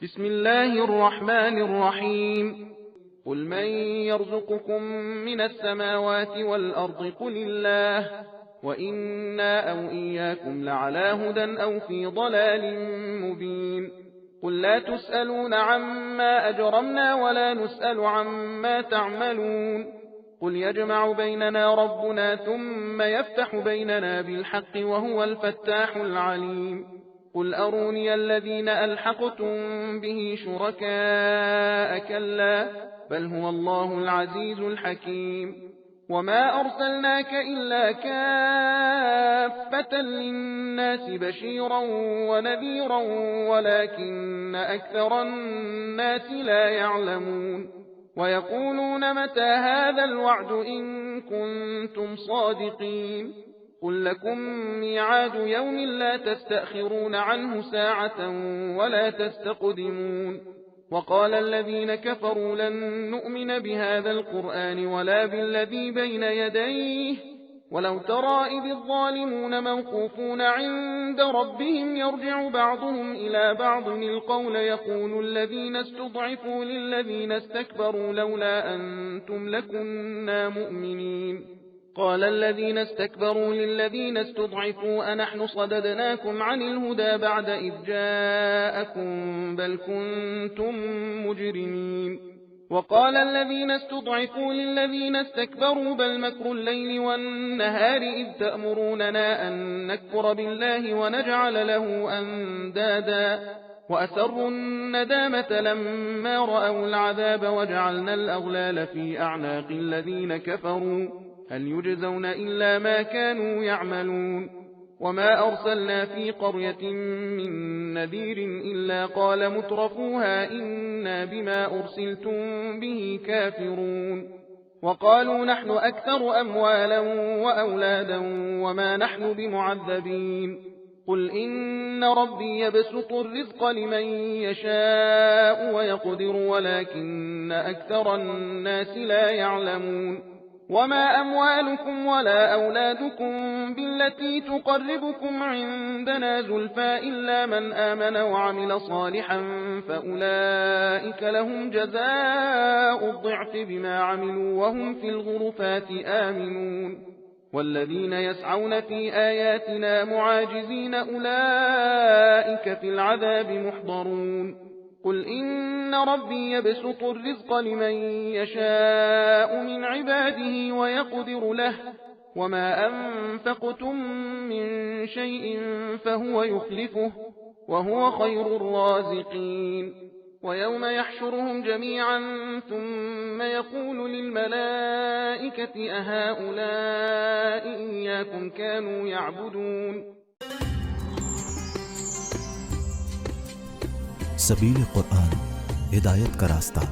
بسم الله الرحمن الرحيم. قل من يرزقكم من السماوات والأرض قل الله وإنا أو إياكم لعلى هدى أو في ضلال مبين. قل لا تسألون عما أجرمنا ولا نسأل عما تعملون. قل يجمع بيننا ربنا ثم يفتح بيننا بالحق وهو الفتاح العليم. قل أروني الذين ألحقتم به شركاء كلا بل هو الله العزيز الحكيم. وما أرسلناك إلا كافة للناس بشيرا ونذيرا ولكن أكثر الناس لا يعلمون. ويقولون متى هذا الوعد إن كنتم صادقين. قل لكم ميعاد يوم لا تستأخرون عنه ساعة ولا تستقدمون. وقال الذين كفروا لن نؤمن بهذا القرآن ولا بالذي بين يديه ولو ترى إذ الظالمون موقوفون عند ربهم يرجع بعضهم إلى بعض القول يقول الذين استضعفوا للذين استكبروا لولا أنتم لكنا مؤمنين. قال الذين استكبروا للذين استضعفوا أنحن صددناكم عن الهدى بعد إذ جاءكم بل كنتم مجرمين. وقال الذين استضعفوا للذين استكبروا بل مكر الليل والنهار إذ تأمروننا أن نكفر بالله ونجعل له أندادا وأسروا الندامة لما رأوا العذاب وجعلنا الأغلال في أعناق الذين كفروا هل يجزون إلا ما كانوا يعملون. وما أرسلنا في قرية من نذير إلا قال مترفوها إنا بما أرسلتم به كافرون. وقالوا نحن أكثر أموالا وأولادا وما نحن بمعذبين. قل إن ربي يبسط الرزق لمن يشاء ويقدر ولكن أكثر الناس لا يعلمون. وما أموالكم ولا أولادكم بالتي تقربكم عندنا زلفى إلا من آمن وعمل صالحا فأولئك لهم جزاء الضعف بما عملوا وهم في الغرفات آمنون. والذين يسعون في آياتنا معاجزين أولئك في العذاب محضرون. قل إن ربي يبسط الرزق لمن يشاء من عباده ويقدر له وما أنفقتم من شيء فهو يخلفه وهو خير الرازقين. ويوم يحشرهم جميعا ثم يقول للملائكة أهؤلاء إياكم كانوا يعبدون. सबील कुरान हिदायत का रास्ता।